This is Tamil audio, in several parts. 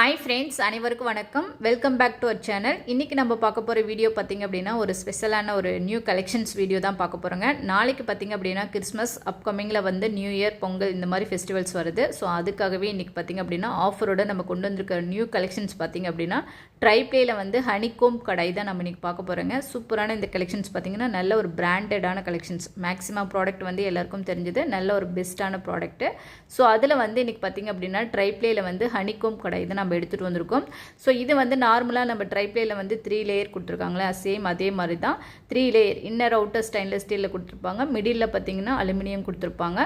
ஹாய் ஃப்ரெண்ட்ஸ், அனைவருக்கும் வணக்கம். Welcome back to our channel. இன்றைக்கி நம்ம பார்க்க போகிற வீடியோ பார்த்திங்க அப்படின்னா ஒரு ஸ்பெஷலான ஒரு நியூ கலெக்ஷன்ஸ் வீடியோ தான் பார்க்க போகிறோங்க. நாளைக்கு பார்த்திங்க அப்படின்னா கிறிஸ்மஸ் அப்கமிங்கில் வந்து நியூ இயர், பொங்கல் இந்த மாதிரி ஃபெஸ்டிவல்ஸ் வருது. ஸோ அதுக்காகவே இன்றைக்கி பார்த்திங்க அப்படின்னா ஆஃபரோட நம்ம கொண்டு வந்திருக்க நியூ கலெக்ஷன்ஸ் பார்த்திங்க அப்படின்னா ட்ரைப்ளேயில் வந்து ஹனிகோம் கடை தான் நம்ம இன்றைக்கி பார்க்க போகிறோங்க. சூப்பரான இந்த கலெக்ஷன்ஸ் பார்த்திங்கன்னா நல்ல ஒரு பிராண்டடான கலெக்ஷன்ஸ். மேக்ஸிமம் ப்ராடக்ட் வந்து எல்லாருக்கும் தெரிஞ்சது, நல்ல ஒரு பெஸ்ட்டான ப்ராடக்ட்டு. ஸோ அதில் வந்து இன்றைக்கி பார்த்திங்க அப்படின்னா ட்ரைப்ளேயில் வந்து ஹனிகோம் கடை தான் நம்ம எடுத்துகிட்டு வந்திருக்கோம். ஸோ இது வந்து நார்மலாக நம்ம ட்ரைப்ளேயில் வந்து 3 லேயர் கொடுத்துருக்காங்களே, சேம் அதே மாதிரி தான் 3 லேயர். இன்னர் அவுட்டர் ஸ்டெயின்லெஸ் ஸ்டீலில் கொடுத்துருப்பாங்க, மிடில் பார்த்தீங்கன்னா அலுமினியம் கொடுத்துருப்பாங்க.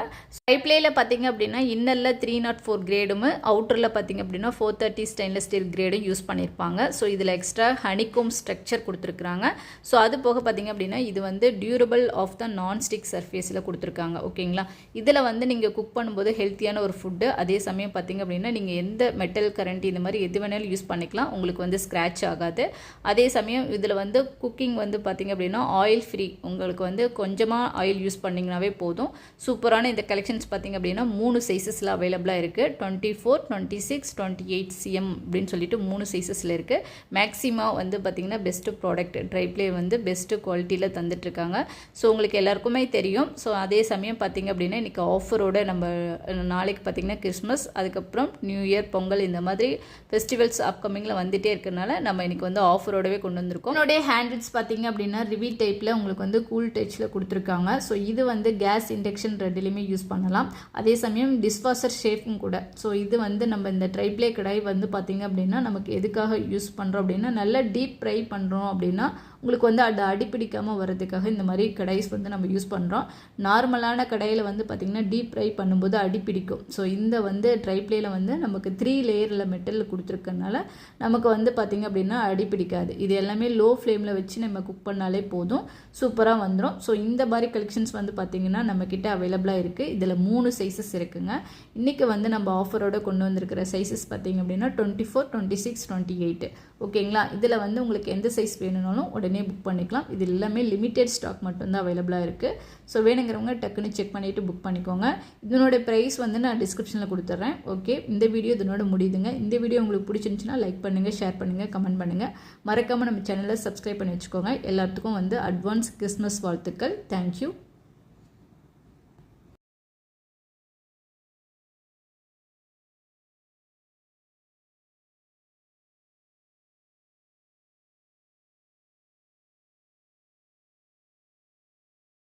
ட்ரைப்ளேயில் பார்த்தீங்க அப்படின்னா இன்னரில் 304 கிரேடும், அவுட்டரில் பார்த்தீங்க அப்படின்னா 430 ஸ்டெயின்லெஸ் ஸ்டீல் கிரேடும் யூஸ் பண்ணியிருப்பாங்க. ஸோ இதில் எக்ஸ்ட்ரா ஹனிகோம் ஸ்ட்ரக்சர் கொடுத்துருக்குறாங்க. ஸோ அது போக பார்த்தீங்க அப்படின்னா இது வந்து டியூரபிள் ஆஃப் த நான்ஸ்டிக் சர்ஃபேஸில் கொடுத்துருக்காங்க. ஓகேங்களா, இதில் வந்து நீங்கள் குக் பண்ணும்போது ஹெல்த்தியான ஒரு ஃபுட்டு, அதே சமயம் பார்த்தீங்க அப்படின்னா நீங்கள் எந்த மெட்டல் கரண்ட் இந்த மாதிரி எது வேணாலும் யூஸ் பண்ணிக்கலாம், உங்களுக்கு வந்து ஸ்க்ராட்ச் ஆகாது. அதே சமயம் இதில் வந்து குக்கிங் வந்து பார்த்திங்க அப்படின்னா ஆயில் ஃப்ரீ, உங்களுக்கு வந்து கொஞ்சமாக ஆயில் யூஸ் பண்ணிங்கனாவே போதும். சூப்பரான இந்த கலெக்ஷன்ஸ் பார்த்திங்க அப்படின்னா 3 சைஸஸில் அவைலபிளாக இருக்குது. 24, 26, 28 cm அப்படின்னு சொல்லிட்டு 3 சைஸஸில் இருக்குது. மேக்ஸிமம் வந்து பார்த்திங்கன்னா பெஸ்ட்டு ப்ராடக்ட் ட்ரைப்ளே வந்து பெஸ்ட்டு குவாலிட்டியில் தந்துட்டுருக்காங்க. ஸோ உங்களுக்கு எல்லாருக்குமே தெரியும். ஸோ அதே சமயம் பார்த்திங்க அப்படின்னா இன்றைக்கி ஆஃபரோட நம்ம நாளைக்கு பார்த்திங்கன்னா கிறிஸ்மஸ், அதுக்கப்புறம் நியூ இயர், பொங்கல் இந்த மாதிரி ஃபெஸ்டிவல்ஸ் அப்கமிங்கில் வந்துகிட்டே இருக்கிறனால நம்ம இன்றைக்கி வந்து ஆஃபரோடவே கொண்டு வந்திருக்கோம். என்னுடைய ஹேண்டில்ஸ் பார்த்திங்க அப்படின்னா ரிவி டைப்பில் உங்களுக்கு வந்து கூல் டச்சில் கொடுத்துருக்காங்க. ஸோ இது வந்து கேஸ் இண்டக்ஷன் ரெண்டுலேயுமே யூஸ் பண்ணலாம். அதே சமயம் டிஷ்வாஷர் ஷேஃப்டும் கூட. ஸோ இது வந்து நம்ம இந்த ட்ரைப்ளே கடாய் வந்து பார்த்திங்க அப்படின்னா நமக்கு எதுக்காக யூஸ் பண்ணுறோம் அப்படின்னா நல்லா டீப் ஃப்ரை பண்ணுறோம் அப்படின்னா உங்களுக்கு வந்து அது அடிப்பிடிக்காமல் வர்றதுக்காக இந்த மாதிரி கடாய்ஸ் வந்து நம்ம யூஸ் பண்ணுறோம். நார்மலான கடாயில் வந்து பார்த்திங்கன்னா டீப் ஃப்ரை பண்ணும்போது அடிப்பிடிக்கும். ஸோ இந்த வந்து ட்ரைப்ளேயில் வந்து நமக்கு 3 லேயரில் மெட்டலில் கொடுத்துருக்கனால நமக்கு வந்து பார்த்திங்க அப்படின்னா அடிப்பிடிக்காது. இது எல்லாமே லோ ஃப்ளேமில் வச்சு நம்ம குக் பண்ணாலே போதும், சூப்பராக வந்துடும். ஸோ இந்த மாதிரி கலெக்ஷன்ஸ் வந்து பார்த்திங்கன்னா நம்மக்கிட்ட அவைலபிளாக இருக்குது. இதில் 3 சைஸஸ் இருக்குங்க. இன்றைக்கி வந்து நம்ம ஆஃபரோடு கொண்டு வந்திருக்கிற சைஸஸ் பார்த்திங்க அப்படின்னா 24, 26, 28. ஓகேங்களா, இதில் வந்து உங்களுக்கு எந்த சைஸ் வேணும்னாலும் உடனே புக் பண்ணிக்கலாம். இது எல்லாமே லிமிட்டெட் ஸ்டாக் மட்டும்தான் அவைலபிளாக இருக்குது. ஸோ வேணுங்கிறவங்க டக்குன்னு செக் பண்ணிவிட்டு புக் பண்ணிக்கோங்க. இதனோட ப்ரைஸ் வந்து நான் டிஸ்கிரிப்ஷனில் கொடுத்துட்றேன். ஓகே, இந்த வீடியோ இதனோட முடியுதுங்க. இந்த வீடியோ உங்களுக்கு பிடிச்சிருந்துச்சுன்னா லைக் பண்ணுங்கள், ஷேர் பண்ணுங்கள், கமெண்ட் பண்ணுங்கள். மறக்காமல் நம்ம சேனலை சப்ஸ்கிரைப் பண்ணி வச்சுக்கோங்க. எல்லாத்துக்கும் வந்து அட்வான்ஸ் கிறிஸ்மஸ் வாழ்த்துக்கள். தேங்க்யூ.